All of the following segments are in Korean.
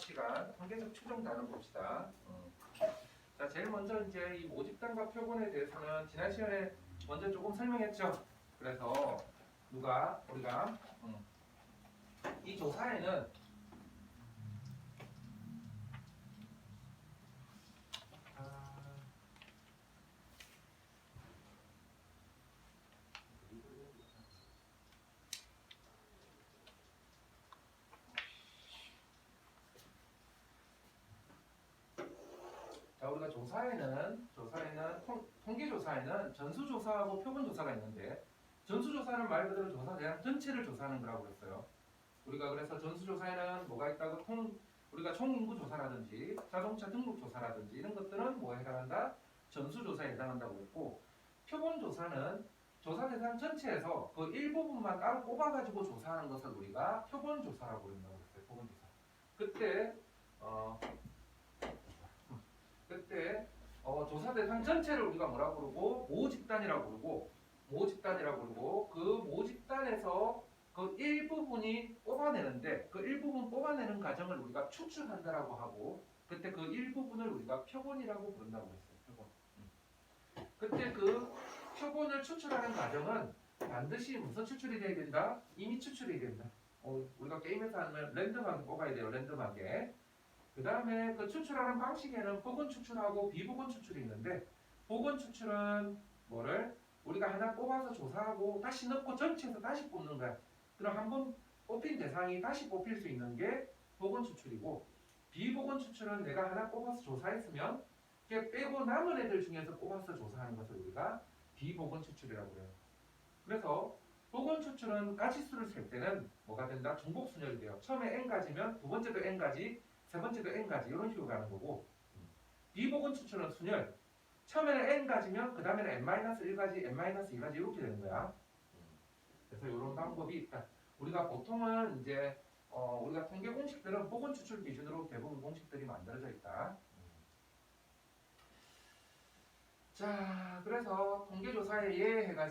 시간 통계적 추정 나눠봅시다. 자, 제일 먼저 이제 이 모집단과 표본에 대해서는 지난 시간에 먼저 조금 설명했죠. 그래서 우리가 이 조사에는 우리가 조사에는 통계조사에는 전수조사하고 표본조사가 있는데, 전수조사는 말 그대로 조사 대상 전체를 조사하는 거라고 그랬어요. 우리가 그래서 전수조사에는 뭐가 있다고 우리가 총인구조사라든지 자동차 등록조사라든지 이런 것들은 뭐에 해당한다? 전수조사에 해당한다고 그랬고, 표본조사는 조사 대상 전체에서 그 일부분만 따로 뽑아가지고 조사하는 것을 우리가 표본조사라고 그런다고 그랬어요. 표본조사. 그때 조사 대상 전체를 우리가 뭐라고 그러고 모집단이라고 그러고 그 모집단에서 그 일부분이 뽑아내는데 그 일부분 뽑아내는 과정을 우리가 추출한다라고 하고, 그때 그 일부분을 우리가 표본이라고 부른다고 했어요. 표본. 그때 그 표본을 추출하는 과정은 반드시 무슨 추출이 돼야 된다? 이미 추출이 된다. 우리가 게임에서 하면 랜덤하게 뽑아야 돼요. 랜덤하게. 그 다음에 그 추출하는 방식에는 복원 추출하고 비복원 추출이 있는데, 복원 추출은 뭐를 우리가 하나 뽑아서 조사하고 다시 넣고 전체에서 다시 뽑는 거야. 그럼 한번 뽑힌 대상이 다시 뽑힐 수 있는 게 복원 추출이고, 비복원 추출은 내가 하나 뽑아서 조사했으면 걔 빼고 남은 애들 중에서 뽑아서 조사하는 것을 우리가 비복원 추출이라고 해요. 그래서 복원 추출은 가지수를 셀 때는 뭐가 된다? 중복순열이 돼요. 처음에 n가지면 두 번째도 n가지, 세 번째도 n가지 이런 식으로 가는 거고, 비복원 추출은 순열. 처음에는 n가지면 그 다음에는 n-1가지, n-2가지 이렇게 되는 거야. 그래서 이런 방법이 있다. 우리가 보통은 이제 우리가 통계 공식들은 복원 추출 기준으로 대부분 공식들이 만들어져 있다. 자, 그래서 통계조사에 의해서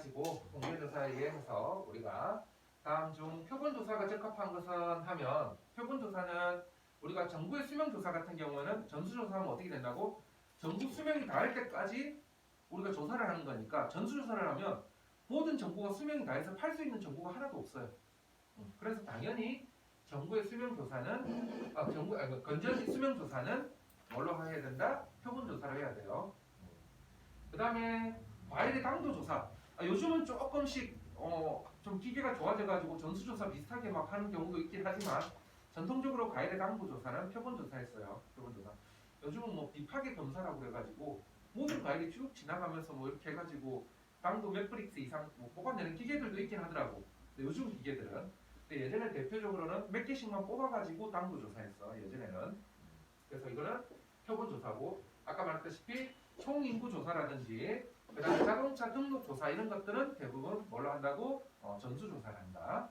우리가 다음 중 표본조사가 적합한 것은 하면, 표본조사는 우리가 정부의 수명조사 같은 경우는 전수조사하면 어떻게 된다고? 정부 수명이 닿을 때까지 우리가 조사를 하는 거니까, 전수조사를 하면 모든 정보가 수명이 닿아서 팔 수 있는 정보가 하나도 없어요. 그래서 당연히 정부의 수명조사는 건전지 수명조사는 뭘로 해야 된다? 표본조사를 해야 돼요. 그 다음에 과일의 당도 조사. 요즘은 조금씩 좀 기계가 좋아져가지고 전수조사 비슷하게 막 하는 경우도 있긴 하지만, 전통적으로 과일의 당도 조사는 표본조사했어요. 표본조사. 요즘은 뭐 비파계 검사라고 해가지고 모든 과일이 쭉 지나가면서 뭐 이렇게 해가지고 당도 몇 브릭스 이상 뭐 뽑아내는 기계들도 있긴 하더라고. 근데 요즘 기계들은. 근데 예전에 대표적으로는 몇 개씩만 뽑아가지고 당도 조사했어. 예전에는. 그래서 이거는 표본조사고, 아까 말했다시피 총인구조사라든지 그 다음에 자동차 등록조사 이런 것들은 대부분 뭘로 한다고? 전수조사를 한다.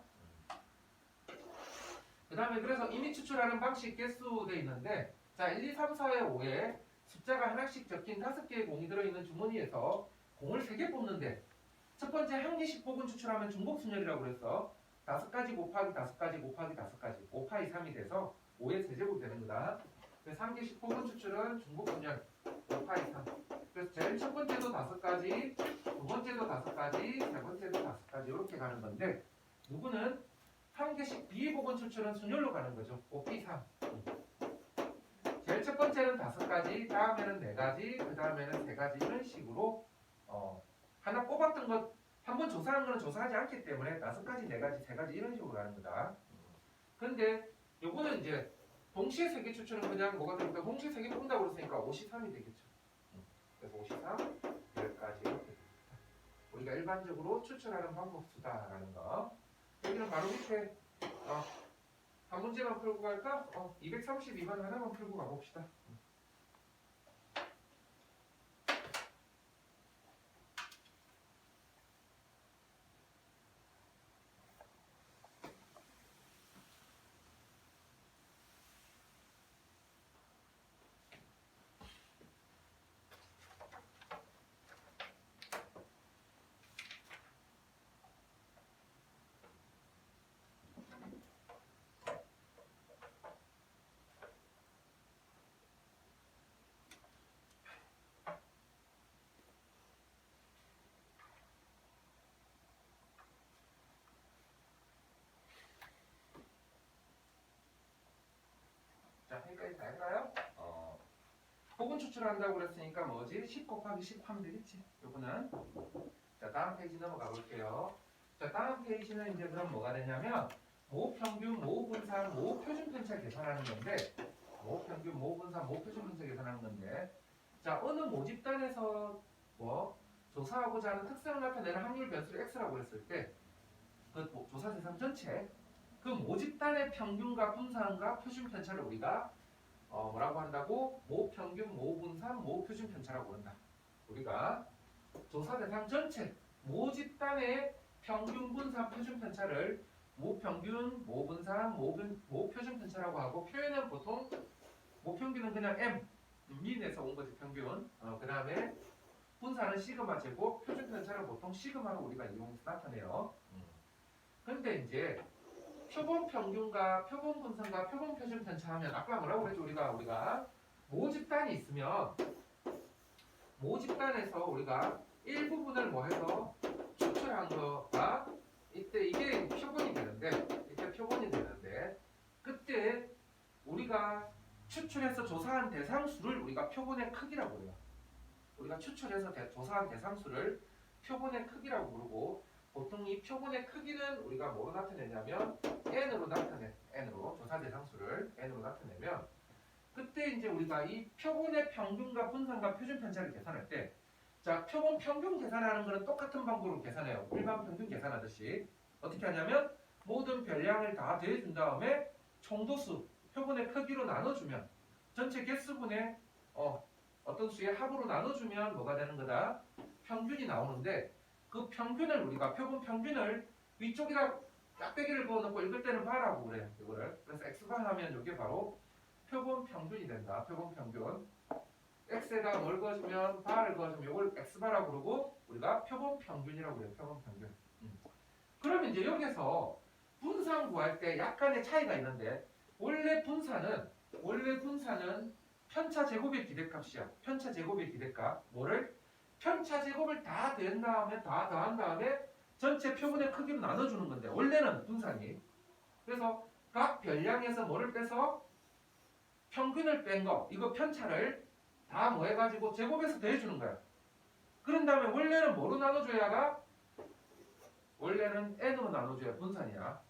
그 다음에 그래서 이미 추출하는 방식 개수 돼 있는데, 자 1, 2, 3, 4에 5에 숫자가 하나씩 적힌 5개의 공이 들어있는 주머니에서 공을 3개 뽑는데, 첫 번째 한 개씩 복원 추출하면 중복순열이라고 그랬어. 5가지 곱하기 5가지 곱하기 5가지 5파이 3이 돼서 5의 세제곱이 되는 거다. 그래서 한 개씩 복원 추출은 중복순열 5파이 3. 그래서 제일 첫 번째도 5가지, 두 번째도 5가지, 세 번째도 5가지 이렇게 가는 건데, 누구는 한 개씩 비복원 추출은 순열로 가는 거죠. 5p 3. 제일 첫 번째는 5가지, 다음에는 4가지, 그 다음에는 3가지 이런 식으로 하나 뽑았던 것 한 번 조사한 거는 조사하지 않기 때문에 5가지, 4가지, 3가지 이런 식으로 가는 거다. 근데 요거는 이제 동시에 3개 추출은 그냥 뭐가 됩니까? 동시에 3개 뽑는다고 그랬으니까 53이 되겠죠. 그래서 53, 10가지 이렇게 됩니다. 우리가 일반적으로 추출하는 방법 수다라는 거. 여기는 바로 밑에 한 문제만 풀고 갈까? 232번 하나만 풀고 가봅시다. 5분 추출한다고 그랬으니까 뭐지? 10 곱하기 10 하면 되겠지. 요거는. 자, 다음 페이지 넘어가 볼게요. 자, 다음 페이지는 이제 그럼 뭐가 되냐면 모 평균, 모 분산, 모 표준 편차 계산하는 건데 모 평균, 모 분산, 모 표준 편차 계산하는 건데 자, 어느 모집단에서 뭐 조사하고자 하는 특성을 나타내는 확률 변수를 x라고 했을 때 그 조사 대상 전체 그 모집단의 평균과 분산과 표준 편차를 우리가 뭐라고 한다고? 모 평균, 모 분산, 모 표준 편차라고 한다. 우리가 조사 대상 전체 모집단의 평균, 분산, 표준 편차를 모 평균, 모 분산, 모 표준 편차라고 하고 표현은 보통 모 평균은 그냥 m 미에서 온 거지 평균. 그 다음에 분산은 시그마 제곱, 표준 편차를 보통 시그마로 우리가 이용해서 나타내요. 근데 이제 표본 평균과 표본 분산과 표본 표준 편차하면 아까 뭐라고 그랬죠? 우리가 모집단이 있으면 모집단에서 우리가 일부분을 뭐 해서 추출한 거가 이때 이게 표본이 되는데 이때 표본이 되는데 그때 우리가 추출해서 조사한 대상수를 우리가 표본의 크기라고 해요. 우리가 추출해서 조사한 대상수를 표본의 크기라고 부르고 보통 이 표본의 크기는 우리가 뭐로 나타내냐면 n으로 나타내. n으로 조사 대상수를 n으로 나타내면 그때 이제 우리가 이 표본의 평균과 분산과 표준 편차를 계산할 때 자, 표본 평균 계산하는 거는 똑같은 방법으로 계산해요. 일반 평균 계산하듯이 어떻게 하냐면 모든 별량을 다 더해준 다음에 총도수 표본의 크기로 나눠주면 전체 개수분의 어떤 수의 합으로 나눠주면 뭐가 되는 거다? 평균이 나오는데 그 평균을 우리가 표본 평균을 위쪽에다 깍배기를 그어놓고 읽을 때는 바라고 그래요. 이거를. 그래서 x바 하면 이게 바로 표본 평균이 된다. 표본 평균. x에다 뭘 그어주면 바를 그어주면 이걸 x바라고 그러고 우리가 표본 평균이라고 그래요. 표본 평균. 그러면 이제 여기서 분산 구할 때 약간의 차이가 있는데 원래 분산은 편차 제곱의 기대값이야. 편차 제곱의 기대값. 뭐를? 편차 제곱을 다 더한 다음에 전체 표본의 크기로 나눠주는 건데 원래는 분산이. 그래서 각 별량에서 뭐를 빼서 평균을 뺀 거, 이거 편차를 다 뭐 해가지고 제곱해서 더해주는 거야. 그런 다음에 원래는 뭐로 나눠줘야가? 원래는 n으로 나눠줘야 분산이야.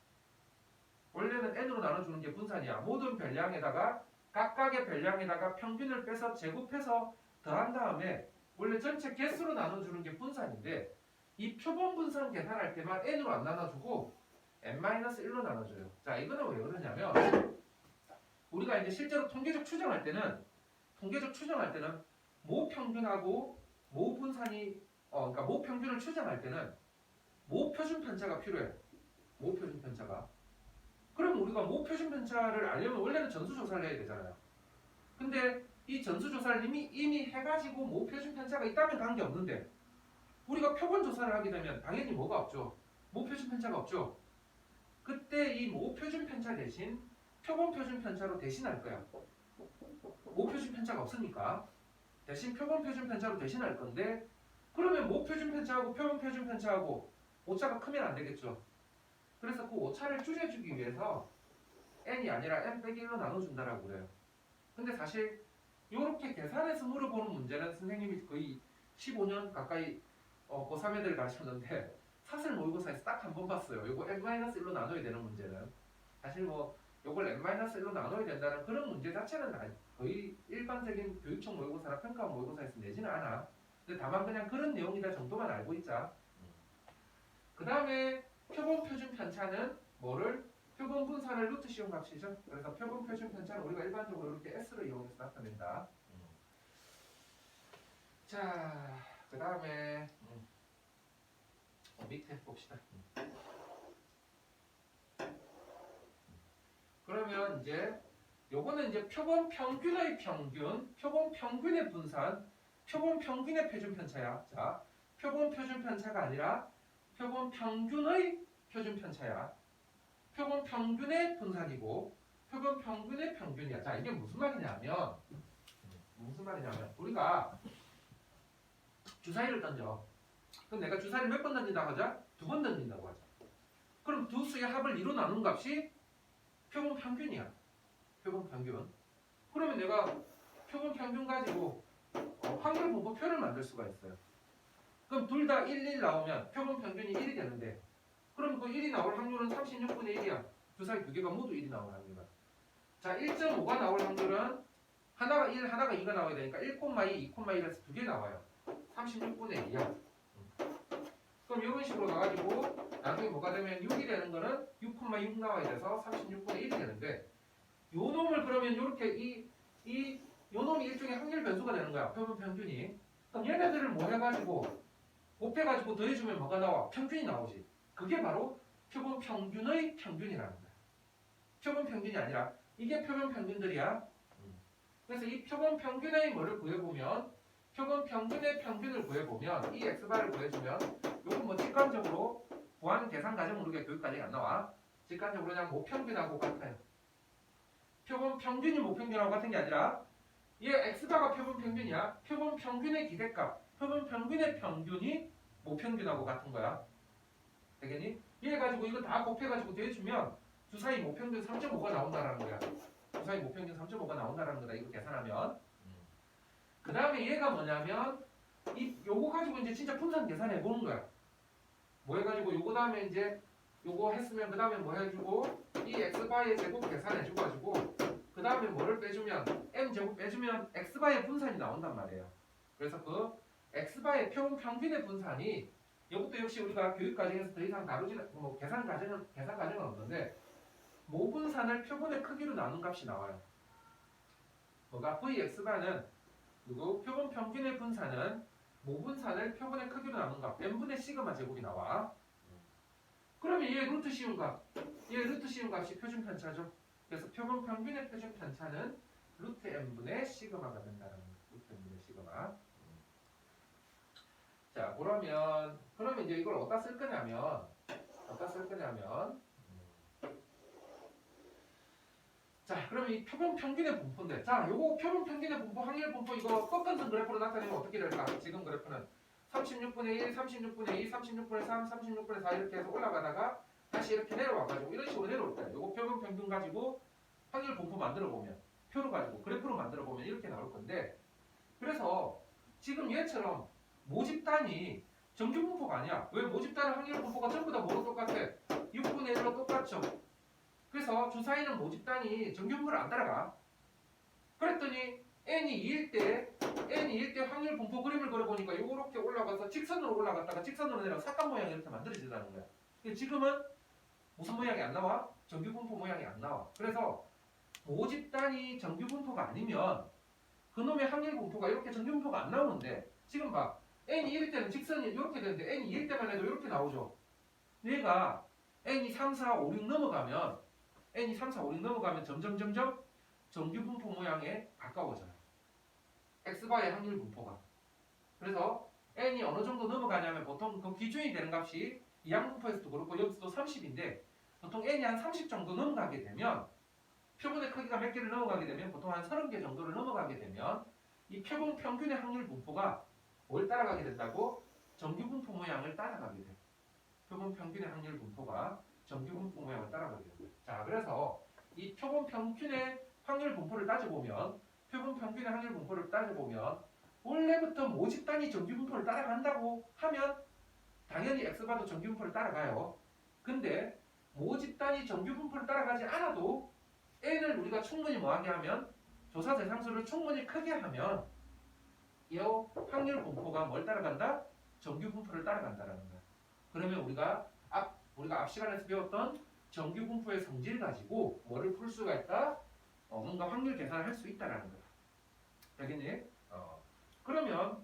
원래는 n으로 나눠주는 게 분산이야. 모든 별량에다가 각각의 별량에다가 평균을 빼서 제곱해서 더한 다음에 원래 전체 개수로 나눠주는 게 분산인데 이 표본 분산 계산할 때만 n으로 안 나눠주고 n-1로 나눠줘요. 자, 이거는 왜 그러냐면 우리가 이제 실제로 통계적 추정할 때는 모 평균하고 모 분산이 그러니까 모 평균을 추정할 때는 모 표준 편차가 필요해. 모 표준 편차가. 그럼 우리가 모 표준 편차를 알려면 원래는 전수조사를 해야 되잖아요. 근데 이 전수조사를 이미 해가지고 모 표준 편차가 있다면 관계없는데 우리가 표본 조사를 하게 되면 당연히 뭐가 없죠? 모 표준 편차가 없죠. 그때 이 모 표준 편차 대신 표본 표준 편차로 대신할 거야. 모 표준 편차가 없으니까 대신 표본 표준 편차로 대신할 건데 그러면 모 표준 편차하고 표본 표준 편차하고 오차가 크면 안 되겠죠. 그래서 그 오차를 줄여주기 위해서 n이 아니라 n-1로 나눠준다라고 그래요. 근데 사실 이렇게 계산해서 물어보는 문제는 선생님이 거의 15년 가까이 고3 애들 가르쳤는데 사설 모의고사에서 딱 한 번 봤어요. 이거 n-1로 나눠야 되는 문제는. 사실 뭐 이걸 n-1로 나눠야 된다는 그런 문제 자체는 거의 일반적인 교육청 모의고사나 평가 모의고사에서 내지는 않아. 근데 다만 그냥 그런 내용이다 정도만 알고 있자. 그 다음에 표본 표준 편차는 뭐를? 표본 분산을 루트 씌운 값이죠. 그래서 표본 표준 편차는 우리가 일반적으로 이렇게 S를 이용해서 나타낸다. 자, 그 다음에 밑에 봅시다. 그러면 이제 요거는 이제 표본 평균의 평균, 표본 평균의 분산, 표본 평균의 표준 편차야. 자, 표본 표준 편차가 아니라 표본 평균의 표준 편차야. 표본 평균의 분산이고 표본 평균의 평균이야. 자, 이게 무슨 말이냐면 우리가 주사위를 던져. 그럼 내가 주사위를 몇 번 던진다고 하자? 2번 던진다고 하자. 그럼 두 수의 합을 2로 나눈 값이 표본 평균이야. 표본 평균. 그러면 내가 표본 평균 가지고 확률 분포표를 만들 수가 있어요. 그럼 둘 다 1, 1 나오면 표본 평균이 1이 되는데 그럼 그 1이 나올 확률은 36분의 1이야. 주사위 두 개가 모두 1이 나올 확률은. 자, 1.5가 나올 확률은 하나가 1, 하나가 2가 나와야 되니까 1,2, 2,1에서 두 개 나와요. 36분의 2야. 그럼 이런 식으로 나가지고 나중에 뭐가 되면 6이 되는 거는 6,6 나와야 돼서 36분의 1이 되는데 요 놈을 그러면 이렇게 요 놈이 일종의 확률 변수가 되는 거야. 표본 평균이. 그럼 얘네들을 뭐 해가지고 곱해가지고 더해주면 뭐가 나와? 평균이 나오지. 그게 바로 표본 평균의 평균이라는 거야. 표본 평균이 아니라 이게 표본 평균들이야. 그래서 이 표본 평균의 뭐를 구해보면 표본 평균의 평균을 구해보면 이 x바를 구해주면 요건 뭐 직관적으로 보안 계산 과정 우리가 교육까지 안 나와. 직관적으로 그냥 모평균하고 같아요. 표본 평균이 모평균하고 같은 게 아니라 얘 x바가 표본 평균이야. 표본 평균의 기대값, 표본 평균의 평균이 모평균하고 같은 거야. 되겠니? 얘 가지고 이거 다 곱해가지고 대주면 주사위 모평균 3.5가 나온다라는 거야. 주사위 모평균 3.5가 나온다라는 거다. 이거 계산하면. 그 다음에 얘가 뭐냐면 요거 가지고 이제 진짜 분산 계산해 보는 거야. 뭐 해가지고 요거 다음에 이제 요거 했으면 그 다음에 뭐 해주고 이 x바의 제곱 계산해주고 가지고 그 다음에 뭐를 빼주면 m제곱 빼주면 x바의 분산이 나온단 말이에요. 그래서 그 x바의 표본 평균의 분산이 이것도 역시 우리가 교육 과정에서 더 이상 다루지 뭐 계산 과정은 없는데 모분산을 표본의 크기로 나눈 값이 나와요. 뭐가 vx바는 그리고 표본 평균의 분산은 모분산을 표본의 크기로 나눈 값 n분의 시그마 제곱이 나와. 그러면 얘 루트 씌운 값, 얘 루트 씌운 값이 표준 편차죠. 그래서 표본 평균의 표준 편차는 루트 n분의 시그마가 된다는 거예요. 루트 n분의 시그마. 자, 그러면 이제 이걸 어디다 쓸 거냐면 자, 그러면 이 표본 평균의 분포인데 자, 요거 표본 평균의 분포, 확률 분포 이거 꺾은 그래프로 나타내면 어떻게 될까? 지금 그래프는 36분의 1, 36분의 2, 36분의 3, 36분의 4 이렇게 해서 올라가다가 다시 이렇게 내려와가지고 이런 식으로 내려올 거예요. 요거 표본 평균 가지고 확률 분포 만들어 보면 표로 가지고 그래프로 만들어 보면 이렇게 나올 건데 그래서 지금 얘처럼 모집단이 정규 분포가 아니야. 왜 모집단의 확률 분포가 전부 다 뭐로 똑같아? 6분의 1로 똑같죠. 그래서 주사위는 모집단이 정규 분포를 안 따라가. 그랬더니 n이 2일 때 확률 분포 그림을 그려보니까 이렇게 올라가서 직선으로 올라갔다가 직선으로 내려 삭감 모양이 이렇게 만들어진다는 거야. 지금은 무슨 모양이 안 나와? 정규 분포 모양이 안 나와. 그래서 모집단이 정규 분포가 아니면 그놈의 확률 분포가 이렇게 정규 분포가 안 나오는데 지금 봐. n이 1일 때는 직선이 이렇게 되는데 n이 2일 때만 해도 이렇게 나오죠. 얘가 n이 3, 4, 5, 6 넘어가면 n이 3, 4, 5, 6 넘어가면 점점 정규 분포 모양에 가까워져요. x바의 확률 분포가. 그래서 n이 어느 정도 넘어가냐면 보통 그 기준이 되는 값이 이항분포에서도 그렇고 여기서도 30인데 보통 n이 한 30 정도 넘어가게 되면 표본의 크기가 몇 개를 넘어가게 되면 보통 한 30개 정도를 넘어가게 되면 이 표본 평균의 확률 분포가 뭘 따라가게 된다고? 정규 분포 모양을 따라가게 돼요. 표본 평균의 확률 분포가 정규 분포 모양을 따라가게 됩니다. 자, 그래서 이 표본 평균의 확률 분포를 따져보면 원래부터 모집단이 정규 분포를 따라간다고 하면 당연히 x바도 정규 분포를 따라가요. 근데 모집단이 정규 분포를 따라가지 않아도 n을 우리가 충분히 뭐하게 하면 조사 대상수를 충분히 크게 하면 이 확률 분포가 뭘 따라간다? 정규 분포를 따라간다라는 거야. 그러면 우리가 앞 시간에서 배웠던 정규 분포의 성질 가지고 뭐를 풀 수가 있다? 뭔가 확률 계산을 할 수 있다라는 거야. 되겠니? 그러면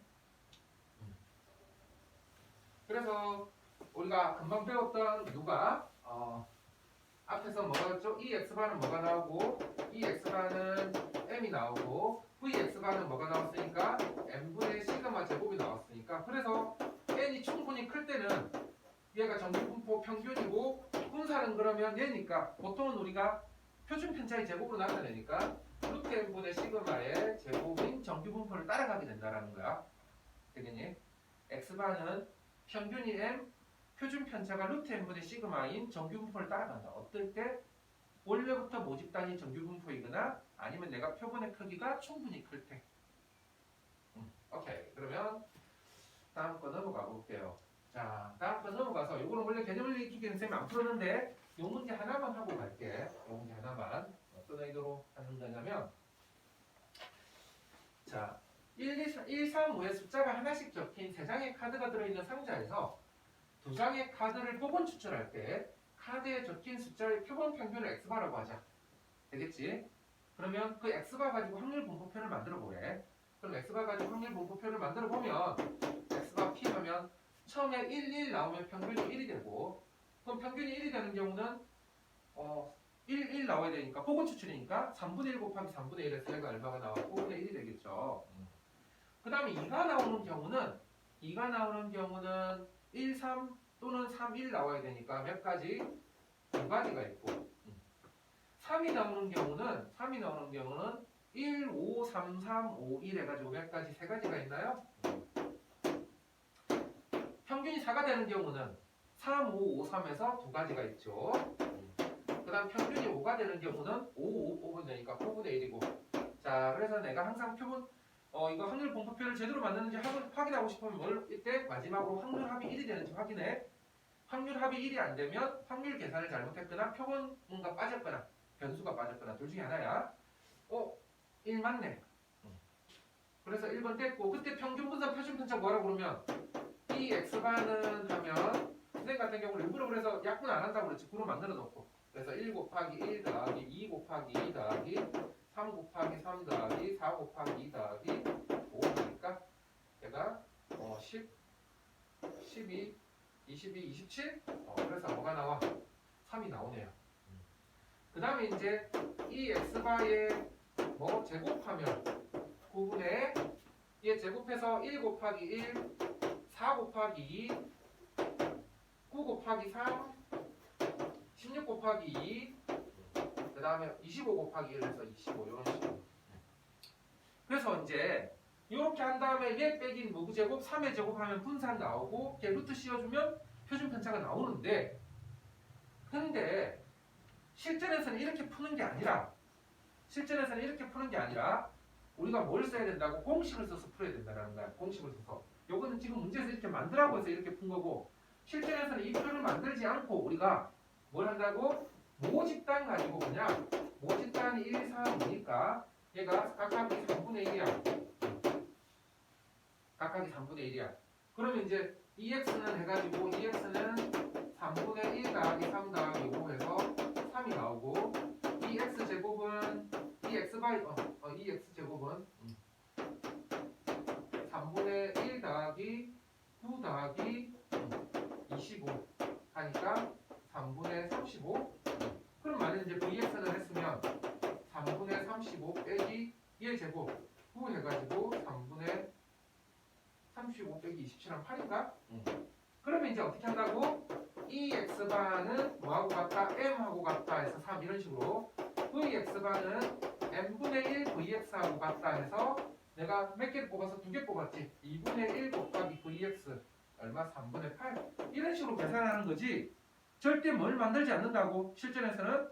그래서 우리가 금방 배웠던 누가 앞에서 뭐였죠? 이 x바는 뭐가 나오고 이 x바는 m이 나오고 vx바는 뭐가 나왔으니까 n분의 시그마 제곱이 나왔으니까 그래서 n이 충분히 클 때는 얘가 정규 분포 평균이고 분산은 그러면 얘니까 보통은 우리가 표준 편차의 제곱으로 나타내니까 루트 n분의 시그마의 제곱인 정규 분포를 따라가게 된다라는 거야. 되겠니? x바는 평균이 m, 표준 편차가 루트 n분의 시그마인 정규 분포를 따라간다. 어떨 때? 원래부터 모집단이 정규 분포이거나 아니면 내가 표본의 크기가 충분히 클 때. 오케이. 그러면 다음 거 넘어가 볼게요. 자, 다음 거 넘어가서 요거는 원래 개념을 익히기는 쌤이 안 풀었는데 요 문제 하나만 하고 갈게. 요 문제 하나만. 어떤 의도로 하는 거냐면 자, 1, 3, 5의 숫자가 하나씩 적힌 3장의 카드가 들어있는 상자에서 2장의 카드를 표본 추출할 때 카드에 적힌 숫자의 표본 평균을 x바라고 하자. 되겠지? 그러면 그 x바 가지고 확률 분포표를 만들어 보래. 그럼 x바 가지고 확률 분포표를 만들어 보면 x바 p 하면 처음에 1 나오면 평균이 1이 되고 그럼 평균이 1이 되는 경우는 1 나와야 되니까 포근 추출이니까 3분의 1 곱하기 3분의 1에서 얘가 얼마가 나와? 5분의 1이 되겠죠. 그 다음에 2가 나오는 경우는 1, 3 또는 3, 1 나와야 되니까 몇 가지? 2가지가 있고 3이 나오는 경우는 1, 5, 3, 3, 5, 1 해가지고 몇 가지? 3가지가 있나요? 평균이 4가 되는 경우는 3, 5, 5, 3에서 2가지가 있죠. 그 다음 평균이 5가 되는 경우는 5, 5 뽑으면 되니까 4분의 1이고 자, 그래서 내가 항상 표본 이거 확률 분포표를 제대로 만드는지 확인하고 싶으면 뭘 이때 마지막으로 확률 합이 1이 되는지 확인해. 확률 합이 1이 안 되면 확률 계산을 잘못했거나 표본 뭔가 빠졌거나 변수가 빠졌거나 둘 중에 하나야. 1 맞네. 그래서 1번 뗐고 그때 평균 분산 표준 편차 뭐라고 그러면 이 x반은 하면 선생님 같은 경우는 일부러 그래서 약분 안 한다고 그랬지. 구로 만들어 놓고 그래서 1 곱하기 1 더하기 2 곱하기 2 더하기 3 곱하기 3 더하기 4 곱하기 2 더하기 5니까 얘가 10, 12, 22, 27 그래서 뭐가 나와? 3이 나오네요. 그 다음에 이제 이 x바에 제곱하면 9분의 얘 제곱해서 1 곱하기 1 4 곱하기 2 9 곱하기 3 16 곱하기 2 그 다음에 25 곱하기 1에서 25 이런 식으로. 그래서 이제 이렇게 한 다음에 얘 빼긴 무제곱 3의 제곱하면 분산 나오고 걔 루트 씌워주면 표준 편차가 나오는데 근데 실전에서는 이렇게 푸는 게 아니라 우리가 뭘 써야 된다고? 공식을 써서 풀어야 된다는 거야. 공식을 써서. 요거는 지금 문제에서 이렇게 만들라고 해서 이렇게 푼 거고 실전에서는 이 표를 만들지 않고 우리가 뭘 한다고? 모집단 가지고 그냥 모집단이 1, 4, 5니까 얘가 각각이 3분의 1이야. 각각이 3분의 1이야. 그러면 이제 EX는 해가지고 EX는 3분의 1 더하기 3 더하기 5 해서 3이 나오고 이 X제곱은 이 X바이 이 X제곱은 3분의 1 더하기 9 더하기 25 하니까 3분의 35 그럼 만약 이제 VX를 했으면 3분의 35 빼기 1 제곱 9 해가지고 3분의 35 빼기 27은 8인가? 그러면 이제 어떻게 한다고? 이 X반은 뭐하고 같다? M하고 같다 해서 3 이런 식으로 VX반은 M분의 1 VX하고 같다 해서 내가 몇 개를 뽑아서 2개 뽑았지 2분의 1 곱하기 VX 얼마? 3분의 8 이런 식으로 계산하는 거지 절대 뭘 만들지 않는다고 실전에서는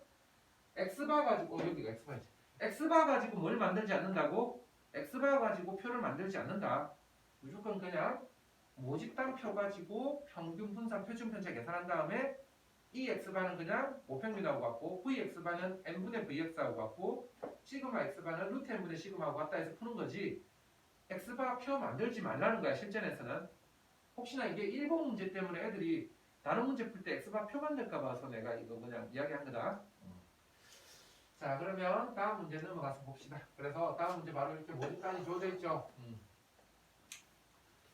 X바 가지고 여기가 X바지 X바 가지고 뭘 만들지 않는다고? X바 가지고 표를 만들지 않는다 무조건 그냥 모집단 표 가지고 평균 분산 표준 편차 계산한 다음에 이 X반은 그냥 모평균하고 같고 VX반은 N분의 VX하고 같고 시그마 X반은 루트 N분의 시그마하고 같다 해서 푸는 거지 X바 표 만들지 말라는 거야 실전에서는 혹시나 이게 일본 문제 때문에 애들이 다른 문제 풀 때 X바 표 만들까 봐서 내가 이거 그냥 이야기한 거다 자 그러면 다음 문제 넘어가서 봅시다 그래서 다음 문제 바로 이렇게 모집단이 주어져 있죠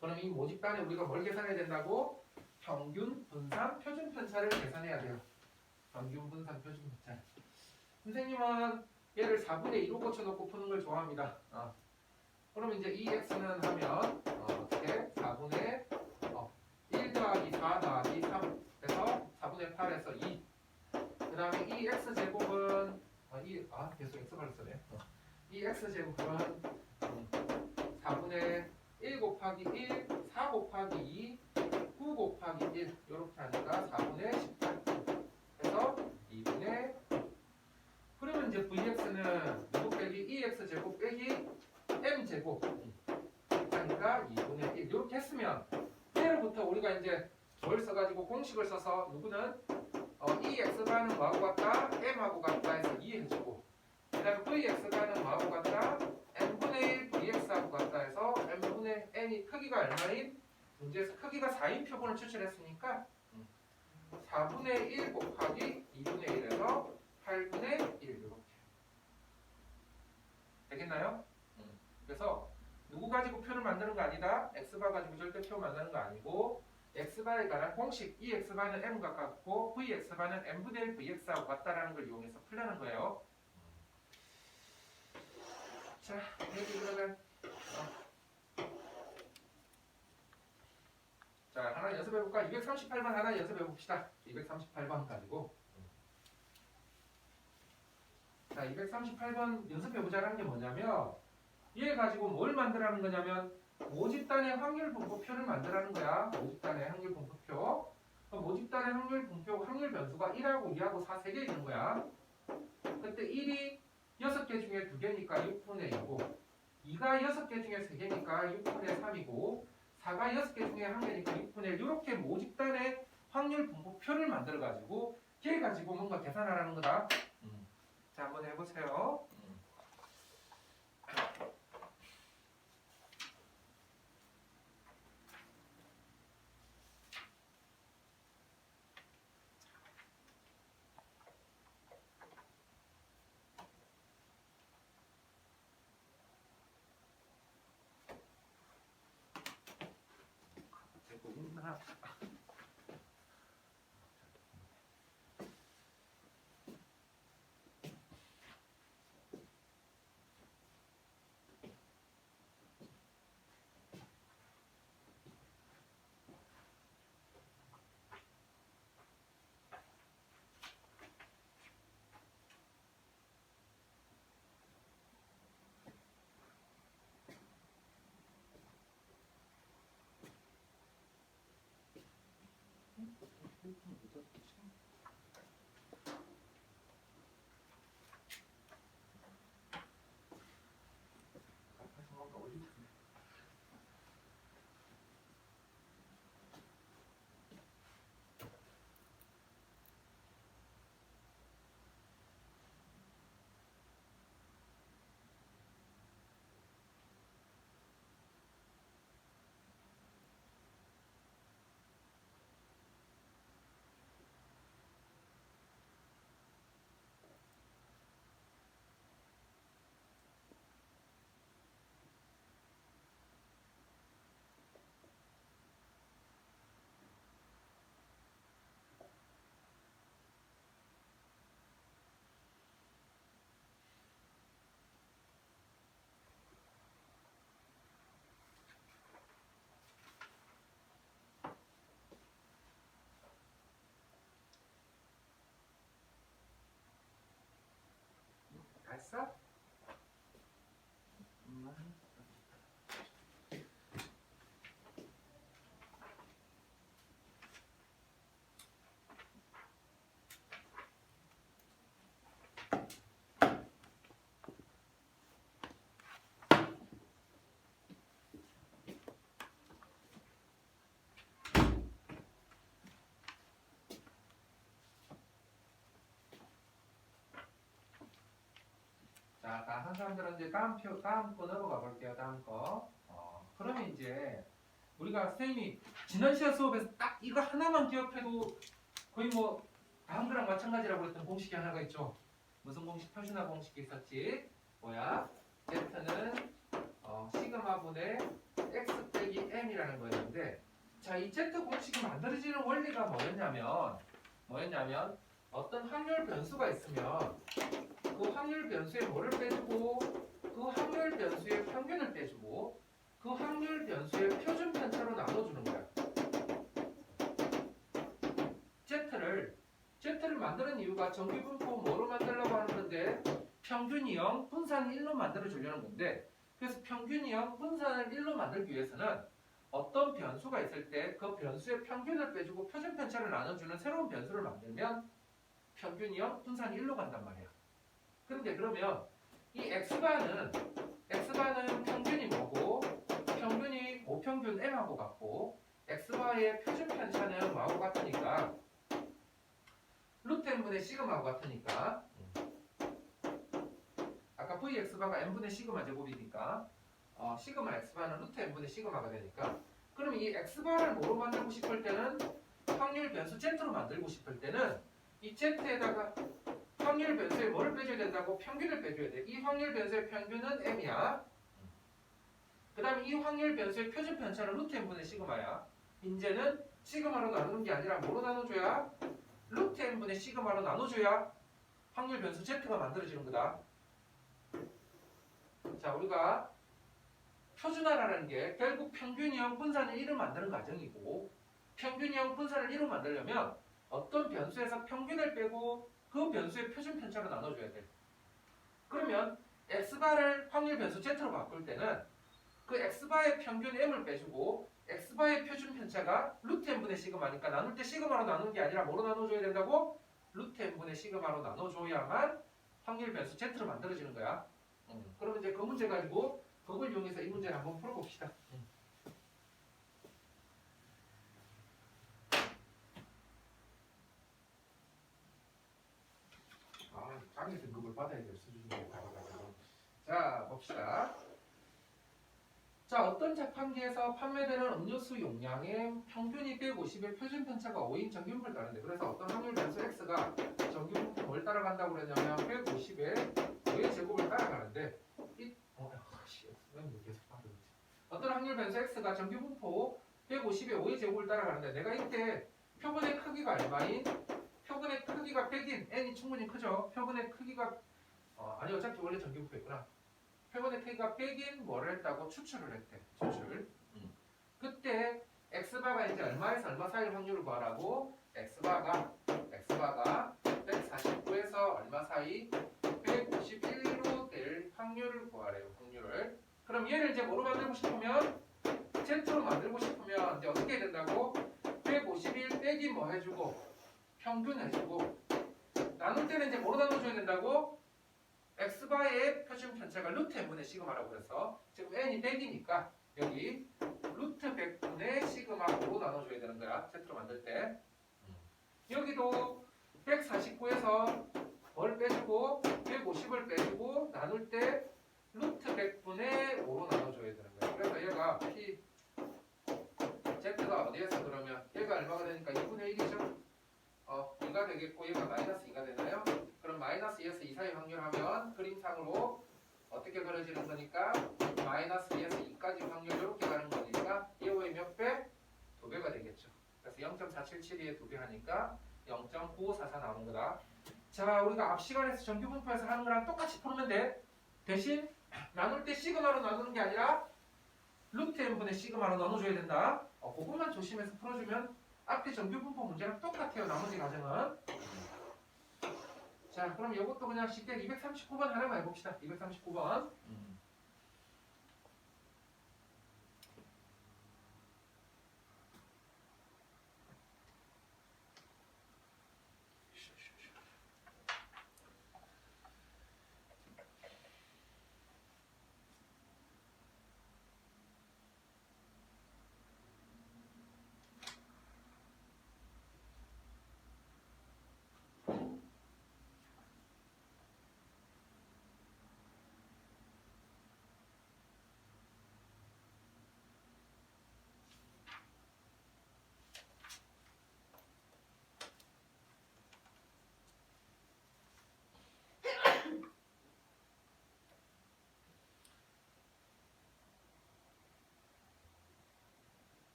그럼 이 모집단에 우리가 뭘 계산해야 된다고? 평균 분산 표준 편차를 계산해야 돼요. 평균 분산 표준 편차. 선생님은 얘를 4분의 2로 고쳐놓고 푸는 걸 좋아합니다. 그럼 이제 이 x는 하면 어떻게? 4분의 1 더하기 4 더하기 3 해서 4분의 8에서 2. 그 다음에 이 x제곱은 계속 x발을 쓰네. 이 x제곱은 4분의 1 곱하기 1, 4 곱하기 2, 9 곱하기 1 이렇게 하니까 4분의 18 해서 2분의 그러면 이제 VX는 누구 빼기 공식을 써서 누구는 이 x바는 뭐하고 같다? m하고 같다 해서 이해해주고, 그 다음에 vx바는 뭐하고 같다? n분의 1 vx하고 같다 해서 n분의 n이 크기가 얼마인? 문제에서 크기가 4인 표본을 추출했으니까 4분의 1 곱하기 2분의 1에서 8분의 1 이렇게 되겠나요? 그래서 누구 가지고 표를 만드는 거 아니다. x바 가지고 절대표 만드는 거 아니고 x바에 관한 공식 이 x바는 m과 같고 vx바는 n분의 1 vx하고 같다라는 걸 이용해서 풀려는 거예요. 자, 여기 그러면 자, 하나 연습해볼까? 238번 하나 연습해봅시다. 238번 가지고. 자, 238번 연습해보자는 게 뭐냐면 얘 가지고 뭘 만들라는 거냐면 모집단의 확률 분포표를 만들라는 거야. 모집단의 확률 분포표. 모집단의 확률 분포, 확률 변수가 1하고 2하고 4, 3개 있는 거야. 그때 1이 6개 중에 2개니까 6분의 2고 2가 6개 중에 3개니까 6분의 3이고 4가 6개 중에 1개니까 6분의 1 이렇게 모집단의 확률 분포표를 만들어가지고 걔 가지고 뭔가 계산하라는 거다. 자, 한번 해보세요. 있나? 됐어? 자, 한 사람들은 이제 다음 거 넘어가 볼게요. 다음 거. 그러면 이제 우리가 선생님이 지난 시간 수업에서 딱 이거 하나만 기억해도 거의 뭐 다음 거랑 마찬가지라고 그랬던 공식이 하나가 있죠. 무슨 공식? 표준화 공식이 있었지. 뭐야? Z는 시그마분의 X 빼기 M이라는 거였는데, 자, 이 Z 공식이 만들어지는 원리가 뭐였냐면 어떤 확률 변수가 있으면 그 확률 변수에 뭐를 빼주고 그 확률 변수의 평균을 빼주고 그 확률 변수의 표준 편차로 나눠주는 거야. Z를 만드는 이유가 정비분포 뭐로 만들려고 하는 건데 평균이 0, 분산이 1로 만들어 주려는 건데, 그래서 평균이 0, 분산을 1로 만들기 위해서는 어떤 변수가 있을 때 그 변수의 평균을 빼주고 표준 편차를 나눠주는 새로운 변수를 만들면 평균이 0, 분산이 1로 간단 말이야. 그런데 그러면 이 x바는 평균이 뭐고 평균이 고평균 m하고 같고 x바의 표준 편차는 뭐하고 같으니까 루트 n분의 시그마하고 같으니까 아까 vx바가 n분의 시그마 제곱이니까 시그마 x바는 루트 n분의 시그마가 되니까 그럼 이 x바를 뭐로 만들고 싶을 때는 확률 변수 z로 만들고 싶을 때는 이 z에다가 확률 변수에 뭐를 빼줘야 된다고? 평균을 빼줘야 돼. 이 확률 변수의 평균은 m이야. 그 다음에 이 확률 변수의 표준 편차는 루트 n분의 시그마야. 이제는 시그마로 나누는 게 아니라 뭐로 나눠줘야? 루트 n분의 시그마로 나눠줘야 확률 변수 z가 만들어지는 거다. 자, 우리가 표준화라는 게 결국 평균형 분산을 1을 만드는 과정이고 평균형 분산을 1로 만들려면 어떤 변수에서 평균을 빼고 그 변수의 표준 편차로 나눠줘야 돼. 그러면 x바를 확률 변수 z로 바꿀 때는 그 x바의 평균 m을 빼주고 x바의 표준 편차가 루트 n분의 시그마니까 나눌 때 시그마로 나누는 게 아니라 뭐로 나눠줘야 된다고? 루트 n분의 시그마로 나눠줘야만 확률 변수 z로 만들어지는 거야. 그러면 이제 그 문제 가지고 그걸 이용해서 이 문제를 한번 풀어봅시다. 장애 등급을 받아야 될 수준이에요. 자, 봅시다. 자, 어떤 자판기에서 판매되는 음료수 용량의 평균이 150에 표준 편차가 5인 정규분포를 따르는데 그래서 어떤 확률 변수 x가 정규분포 뭘 따라간다고 그랬냐면 150에 5의 제곱을 따라가는데 어떤 확률 변수 x가 정규분포 150에 5의 제곱을 따라가는데 내가 이때 표본의 크기가 얼마인? 표본의 크기가 100인 n이 충분히 크죠. 표본의 크기가 아니 어차피 원래 정규분포였구나. 표본의 크기가 100인 뭐를 했다고 추출을 했대. 추출. 그때 x바가 이제 얼마에서 얼마 사이 확률을 구하라고? x바가 149에서 얼마 사이 151로 될 확률을 구하래요. 확률을. 그럼 얘를 이제 뭐로 만들고 싶으면 z로 만들고 싶으면 이제 어떻게 해야 된다고? 151 빼기 뭐 해주고 평균 해주고 나눌 때는 이제 뭐로 나눠줘야 된다고? x바의 표준 편차가 루트 n분의 시그마라고 그래서 지금 n이 100이니까 여기 루트 100분의 시그마로 나눠줘야 되는 거야. z로 만들 때. 여기도 149에서 뭘 빼주고 150을 빼주고 나눌 때 루트 100분의 5로 나눠줘야 되는 거야. 그래서 얘가 p z가 어디에서 그러면 얘가 얼마가 되니까 2분의 1이죠. 2가 되겠고 얘가 마이너스 2가 되나요? 그럼 마이너스 2에서 2 사이 확률하면 그림상으로 어떻게 그려지는 거니까 마이너스 2에서 2까지 확률 이렇게 가는 거니까 얘의 몇 배? 2배가 되겠죠. 그래서 0.477에 2배 하니까 0.9544 나오는 거다. 자, 우리가 앞 시간에서 정규분포에서 하는 거랑 똑같이 풀면 돼. 대신 나눌 때 시그마로 나누는 게 아니라 루트 n분의 시그마로 나눠줘야 된다. 그것만 조심해서 풀어주면 앞에 정규분포 문제랑 똑같아요. 나머지 과정은. 자, 그럼 이것도 그냥 쉽게 239번 하나만 해봅시다. 239번.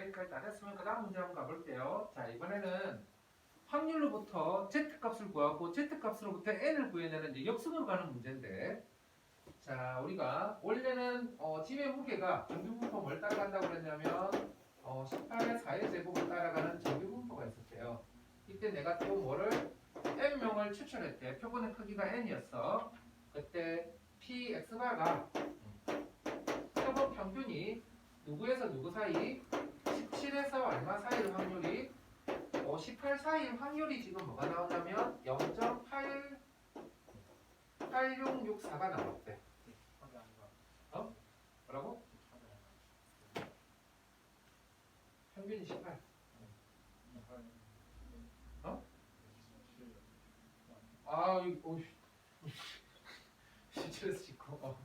여기까지 다 됐으면 그 다음 문제 한번 가볼게요. 자, 이번에는 확률로부터 z값을 구하고 z값으로부터 n을 구해내는 이제 역순으로 가는 문제인데, 자, 우리가 원래는 짐의 무게가 정규분포 뭘 따라간다고 그랬냐면 18의 4의 제곱을 따라가는 정규분포가 있었대요. 이때 내가 또 뭐를 n명을 추출했대. 표본의 크기가 n이었어. 그때 px바가 표본 평균이 누구에서 누구 사이 17에서 얼마 사이의 확률이 18 사이의 확률이 지금 뭐가 나오냐면 0.8664가 나왔대. 뭐라고? 평균이 18. 이거 17에서 19.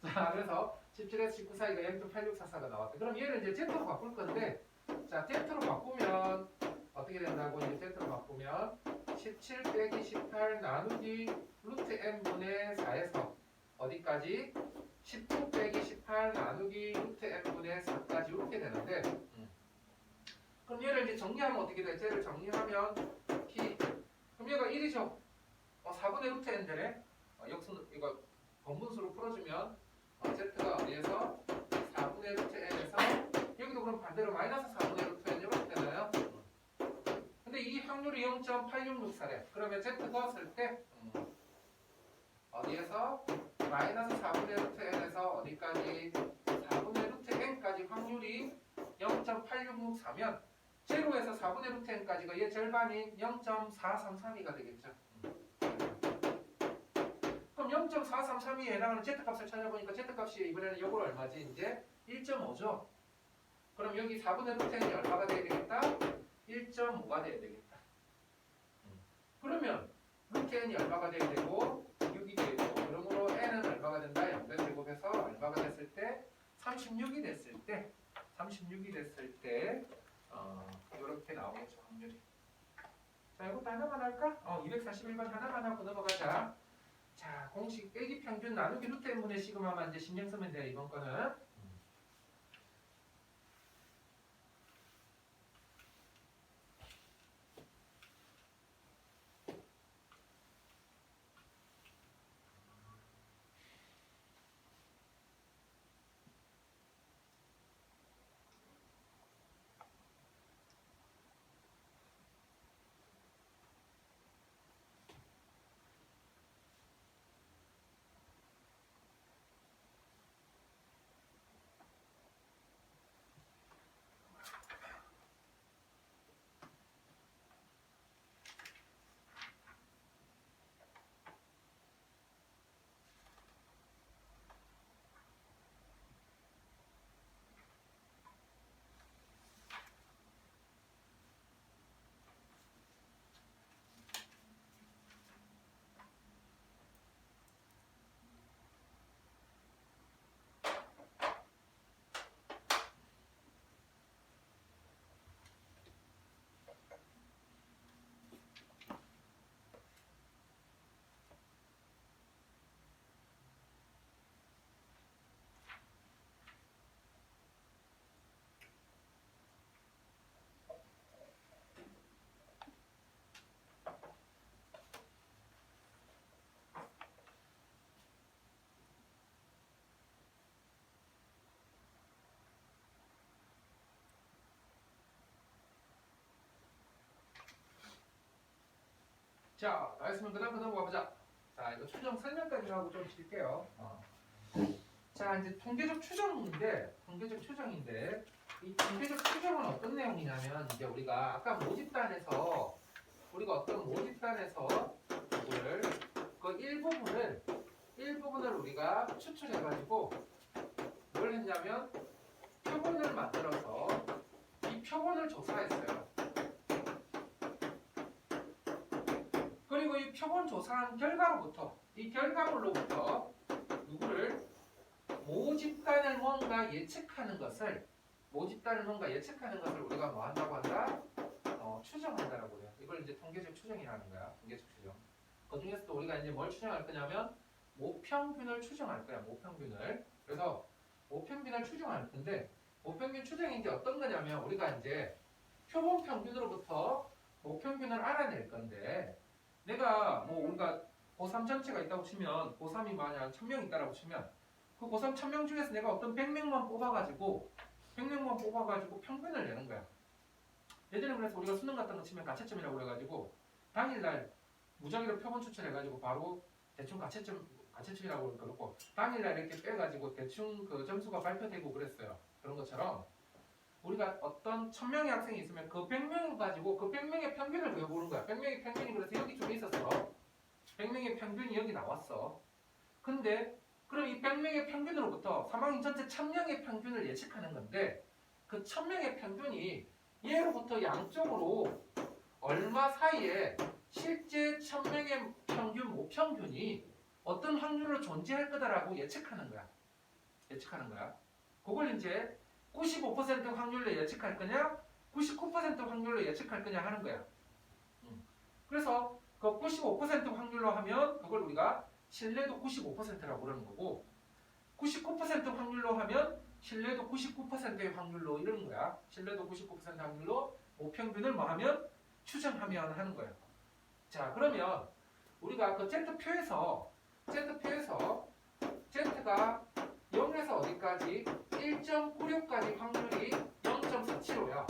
자, 그래서 17에서 19 사이가 0.8644가 나왔대. 그럼 얘를 이제 Z로 바꿀 건데, 자, Z로 바꾸면 어떻게 된다고? 이제 Z로 바꾸면 17 빼기 18 나누기 루트 n분의 4에서 어디까지? 19 빼기 18 나누기 루트 n분의 4까지 이렇게 되는데, 그럼 얘를 이제 정리하면 어떻게 돼? 쟤를 정리하면 p, 그럼 얘가 1이죠. 4분의 루트 n 되네. 역순 이거 번분수로 풀어주면 z가 어디에서 4분의 루트 n에서 여기도 그럼 반대로 마이너스 4분의 루트 n 이렇게 되나요? 근데 이 확률이 0.8664래. 그러면 z가 쓸 때 어디에서 마이너스 4분의 루트 n에서 어디까지 4분의 루트 n까지 확률이 0.8664면 제로에서 4분의 루트 n까지가 얘 절반인 0.4332가 되겠죠. 그럼 0.4332에 해당하는 z값을 찾아보니까 z값이 이번에는 요걸 얼마지? 이제 1.5죠. 그럼 여기 4분의 루트 n이 얼마가 돼야 되겠다? 1.5가 돼야 되겠다. 그러면 루트 n이 얼마가 돼야 되고 6이 되고, 그러므로 n은 얼마가 된다? 0제곱에서 얼마가 됐을 때? 36이 됐을 때 이렇게 나오겠죠, 확률이. 자, 이것도 하나만 할까? 241번 하나만 하고 넘어가자. 자, 공식 빼기 평균 나누기 루트 n분의 시그마만 이제 신경 쓰면 돼요, 이번 거는. 자, 알겠으면 그 다음 넘어가 보자. 자, 이거 추정 설명까지 하고 좀 쉴게요. 자, 이제 통계적 추정인데 이 통계적 추정은 어떤 내용이냐면, 이제 우리가 아까 모집단에서 이거를 그 일부분을 우리가 추출해가지고 뭘 했냐면 표본을 만들어서 이 표본을 조사했어요. 그리고 이 표본 조사한 결과로부터, 이 결과물로부터 누구를 모집단을 뭔가 예측하는 것을 우리가 뭐 한다고 한다? 추정한다라고 해요. 이걸 이제 통계적 추정이라는 거야. 통계적 추정. 그 중에서도 우리가 이제 뭘 추정할 거냐면 모평균을 추정할 거야. 모평균을. 그래서 모평균을 추정할 건데, 모평균 추정이 이제 어떤 거냐면 우리가 이제 표본 평균으로부터 모평균을 알아낼 건데 내가 뭐 우리가 고3 전체가 있다고 치면 고3이 만약 1000명 있다고 치면 그 고3 1000명 중에서 내가 어떤 100명만 뽑아가지고 평균을 내는 거야. 예전에 그래서 우리가 수능 같은 거 치면 가채점이라고 그래가지고 당일날 무작위로 표본 추출해가지고 바로 대충 가채점이라고 그러고 당일날 이렇게 빼가지고 대충 그 점수가 발표되고 그랬어요. 그런 것처럼 우리가 어떤 1000명의 학생이 있으면 그 100명을 가지고 그 100명의 평균을 구해보는 거야. 100명의 평균이 그래서 여기 좀 있었어. 100명의 평균이 여기 나왔어. 근데 그럼 이 100명의 평균으로부터 3학년 전체 1000명의 평균을 예측하는 건데 그 1000명의 평균이 얘로부터 양쪽으로 얼마 사이에 실제 1000명의 평균, 모평균이 어떤 확률로 존재할 거다라고 예측하는 거야. 그걸 이제 95% 확률로 예측할 거냐, 99% 확률로 예측할 거냐 하는 거야. 그래서 그 95% 확률로 하면 그걸 우리가 신뢰도 95%라고 그러는 거고 99% 확률로 하면 신뢰도 99%의 확률로 이러는 거야. 신뢰도 99% 확률로 모평균을 뭐 하면 추정하면 하는 거예요. 자, 그러면 우리가 그 Z표에서 Z가 0에서 어디까지 1.96까지 확률이 0.475야.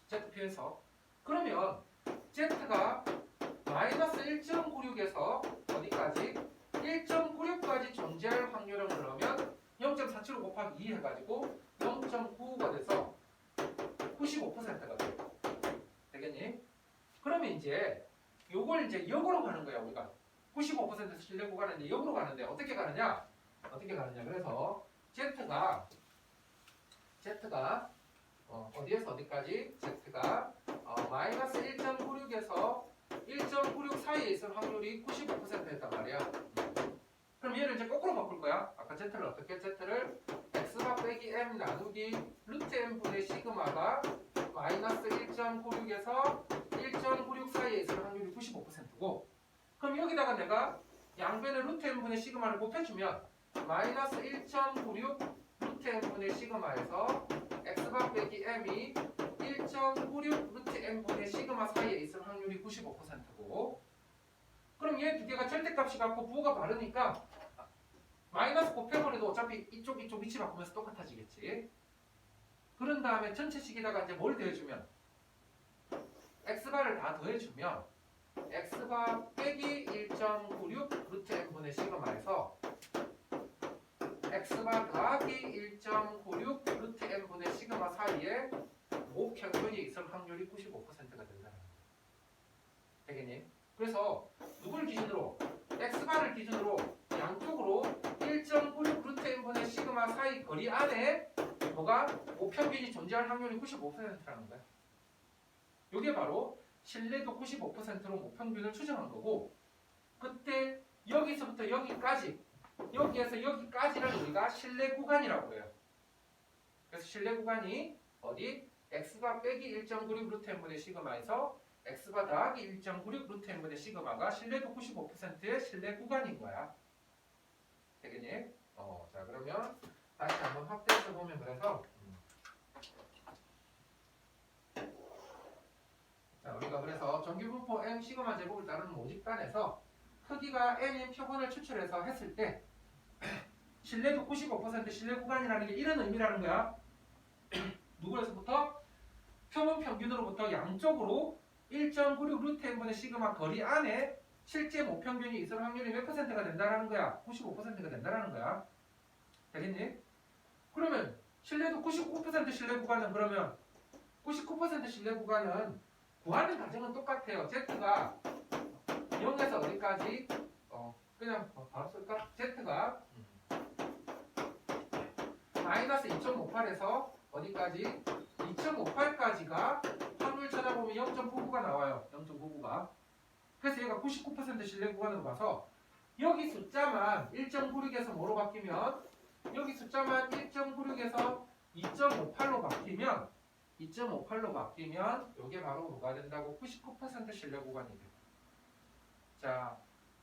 Z표에서. 그러면 Z가 마이너스 1.96에서 어디까지? 1.96까지 존재할 확률은 그러면 0.475 곱하기 2 해가지고 0.95가 돼서 95%가 돼. 되겠니? 그러면 이제 요걸 이제 역으로 가는 거야, 우리가. 95% 신뢰 구간은 이제 역으로 가는데 어떻게 가느냐? 그래서 Z가 어디에서 어디까지? Z가 마이너스 1.96에서 1.96 사이에 있을 확률이 95%였단 말이야. 그럼 얘를 이제 거꾸로 바꿀 거야. 아까 Z를 어떻게? Z를 X바 빼기 M 나누기 루트 M 분의 시그마가 마이너스 1.96에서 1.96 사이에 있을 확률이 95%고 그럼 여기다가 내가 양변의 루트 M 분의 시그마를 곱해주면 마이너스 1.96 루트 M 분의 시그마에서 X바 빼기 M이 1.96 루트 M 분의 시그마 사이에 있을 확률이 95%고 그럼 얘 두 개가 절대값이 같고 부호가 다르니까 마이너스 곱해버려도 어차피 이쪽 위치 바꾸면서 똑같아지겠지. 그런 다음에 전체식에다가 이제 뭘 더해주면 X바를 다 더해주면 X바 빼기 1.96 루트 M분의 시그마에서 X바 더하기 1.96 루트 M분의 시그마 사이에 모평균이 있을 확률이 95%가 된다는 거예요. 되겠니? 그래서 누굴 기준으로? X바를 기준으로 양쪽으로 1.96 루트 M분의 시그마 사이 거리 안에 뭐가 모평균이 존재할 확률이 95%라는 거야. 이게 바로 신뢰도 95%로 모평균을 추정한 거고 그때 여기서부터 여기까지 여기에서 여기까지를 우리가 신뢰 구간이라고 해요. 그래서 신뢰 구간이 어디? X바 빼기 1.96 루트 M분의 시그마에서 X바 더하기 1.96 루트 M분의 시그마가 신뢰도 95%의 신뢰 구간인 거야. 되겠니? 자 그러면 다시 한번 확대해서 보면 그래서 자 우리가 그래서 정규분포 M 시그마 제곱을 따르는 모집단에서 크기가 N인 표본을 추출해서 했을 때 신뢰도 95% 신뢰 구간이라는 게 이런 의미라는 거야. 누구에서부터? 표본 평균으로부터 양쪽으로 1.96 루트 M분의 시그마 거리 안에 실제 모평균이 있을 확률이 몇 %가 된다라는 거야? 95%가 된다라는 거야. 되겠니? 그러면 신뢰도 99% 신뢰 구간은 그러면 99% 신뢰 구간은 구하는 과정은 똑같아요. Z가 0에서 어디까지? 그냥 바로 쓸까? Z가 마이너스 2.58에서 어디까지? 2.58까지가 확률 찾아보면 0.99가 나와요. 0.99가. 그래서 얘가 99% 신뢰 구간으로 가서 여기 숫자만 1.96에서 뭐로 바뀌면 여기 숫자만 1.96에서 2.58로 바뀌면 이게 바로 뭐가 된다고? 99% 신뢰 구간이 돼요. 자,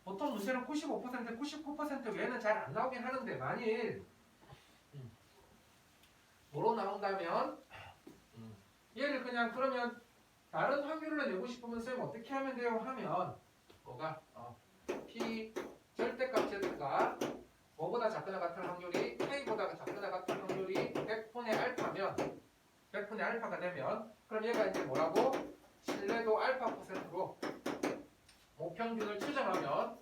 보통 문제는 95% 외에는 잘 안 나오긴 하는데 만일 뭐로 나온다면 얘를 그냥 그러면 다른 확률을 내고 싶으면 쌤 어떻게 하면 돼요? 하면 뭐가 P 절대값 Z가 뭐보다 작거나 같은 확률이 K보다 작거나 같은 확률이 100분의 알파면 100분의 알파가 되면 그럼 얘가 이제 뭐라고? 신뢰도 알파 %로 모평균을 추정하면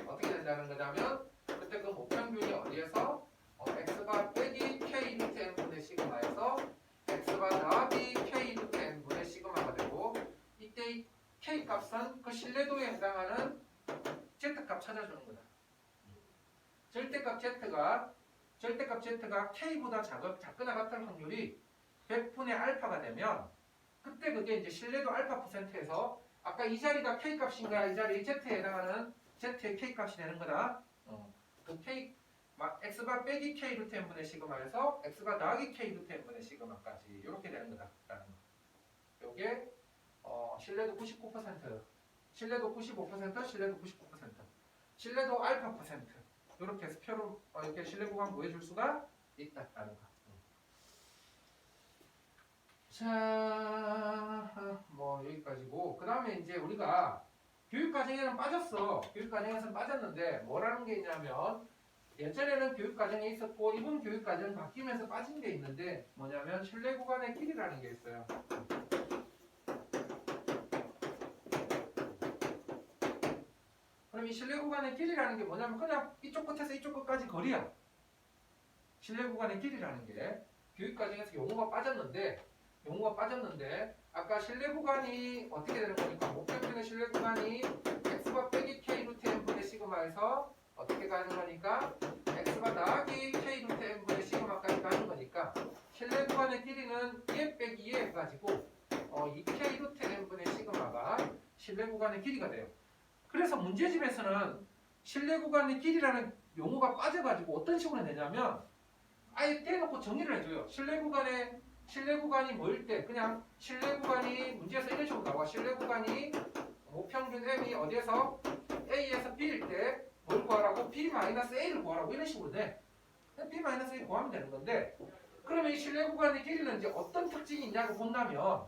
어떻게 된다는 거냐면 그때 그 모평균이 어디에서 x바 빼기 k 루트 n분의 시그마에서 x바 더하기 k 루트 n분의 시그마가 되고 이때 이 k 값은 그 신뢰도에 해당하는 z 값 찾아주는 거다. 절대값 z가 k보다 작거나 같은 확률이 100분의 알파가 되면 그때 그게 이제 신뢰도 알파 %에서 아까 이 자리가 k 값인가 이 자리 z에 해당하는 z의 k 값이 되는 거다. 그 k x바 빼기 k 루트 n분의 시그마에서 x바 더하기 k 루트 n분의 시그마까지 이렇게 되는 거다라는 거. 요게 신뢰도 99%, 신뢰도 95%, 신뢰도 99%, 신뢰도 알파 %. 이렇게 해서 표로 이렇게 신뢰 구간 구해줄 수가 있다라는 거. 자, 뭐 여기까지고 그 다음에 이제 우리가 교육과정에는 빠졌어. 교육과정에서는 빠졌는데 뭐라는 게 있냐면 예전에는 교육과정에 있었고 이번 교육과정 바뀌면서 빠진 게 있는데 뭐냐면 신뢰 구간의 길이라는 게 있어요. 그럼 이 신뢰 구간의 길이라는 게 뭐냐면 그냥 이쪽 끝에서 이쪽 끝까지 거리야. 신뢰 구간의 길이라는 게 교육과정에서 용어가 빠졌는데 아까 신뢰 구간이 어떻게 되는 거니까 목표적인 신뢰 구간이 x바 빼기 k 루트 n분의 시그마에서 어떻게 가는 거니까 x바 더하기 k 루트 n분의 시그마까지 가는 거니까 신뢰 구간의 길이는 2 빼기 2 해가지고 2k 루트 n분의 시그마가 신뢰 구간의 길이가 돼요. 그래서 문제집에서는 신뢰 구간의 길이라는 용어가 빠져가지고 어떤 식으로 내냐면 아예 떼놓고 정리를 해줘요. 신뢰 구간이 뭐일 때 그냥 신뢰 구간이 문제에서 이런 식으로 나와. 신뢰 구간이 모평균 m이 어디에서 A에서 B일 때 뭘 구하라고? B-A를 구하라고 이런 식으로 돼. B-A 구하면 되는 건데 그러면 이 신뢰 구간의 길이는 이제 어떤 특징이 있냐고 본다면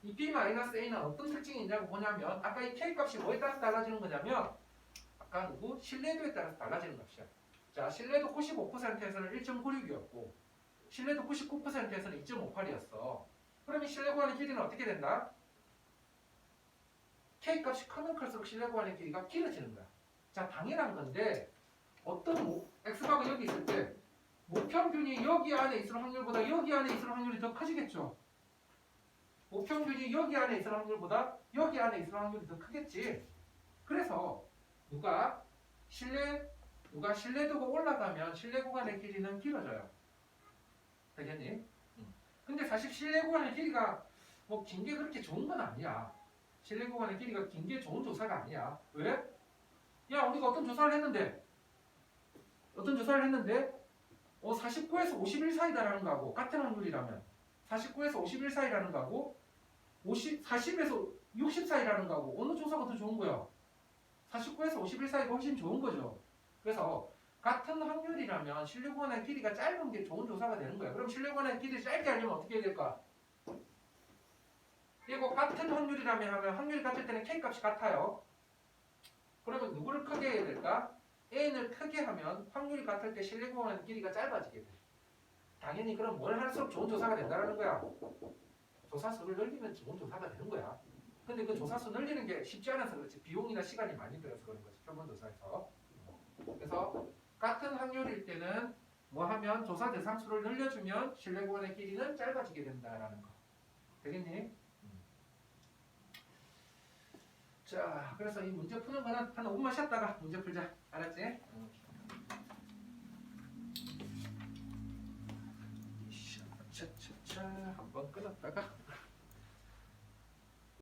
이 B-A는 어떤 특징이 있냐고 보냐면 아까 이 K 값이 뭐에 따라서 달라지는 거냐면 아까 신뢰도에 따라서 달라지는 값이야. 자, 신뢰도 95%에서는 1.96이었고 신뢰도 99%에서는 2.58이었어. 그럼 이 신뢰 구간의 길이는 어떻게 된다? K 값이 크면 클수록 신뢰 구간의 길이가 길어지는 거야. 자, 당연한 건데 어떤 X값이 여기 있을 때 모평균이 여기 안에 있을 확률보다 여기 안에 있을 확률이 더 커지겠죠. 모평균이 여기 안에 있을 확률보다 여기 안에 있을 확률이 더 크겠지. 그래서 누가 신뢰도가 올라가면 신뢰 구간의 길이는 길어져요. 되겠니? 근데 사실 신뢰 구간의 길이가 뭐 긴 게 그렇게 좋은 건 아니야. 신뢰 구간의 길이가 긴 게 좋은 조사가 아니야. 왜? 야, 우리가 어떤 조사를 했는데 49에서 51 사이다라는 거하고 같은 확률이라면 49에서 51 사이라는 거하고 40에서 60 사이라는 거하고 어느 조사가 더 좋은 거야? 49에서 51 사이가 훨씬 좋은 거죠. 그래서 같은 확률이라면 신뢰 구간의 길이가 짧은 게 좋은 조사가 되는 거야. 그럼 신뢰 구간의 길이를 짧게 하려면 어떻게 해야 될까? 이거 같은 확률이라면 하면 확률이 같을 때는 K값이 같아요. 그러면 누구를 크게 해야 될까? N을 크게 하면 확률이 같을 때 신뢰 구간의 길이가 짧아지게 돼. 당연히 그럼 뭘 할수록 좋은 조사가 된다는 거야. 조사수를 늘리면 좋은 조사가 되는 거야. 근데 그 조사수 늘리는 게 쉽지 않아서 그렇지. 비용이나 시간이 많이 들어서 그런 거지. 표본조사에서. 그래서 같은 확률일 때는 뭐 하면 조사 대상수를 늘려주면 신뢰 구간의 길이는 짧아지게 된다라는 거. 되겠니? 자, 그래서 이 문제 푸는 거는 한 5분만 쉬었다가 문제 풀자. 알았지? 차차차 한번 끊었다가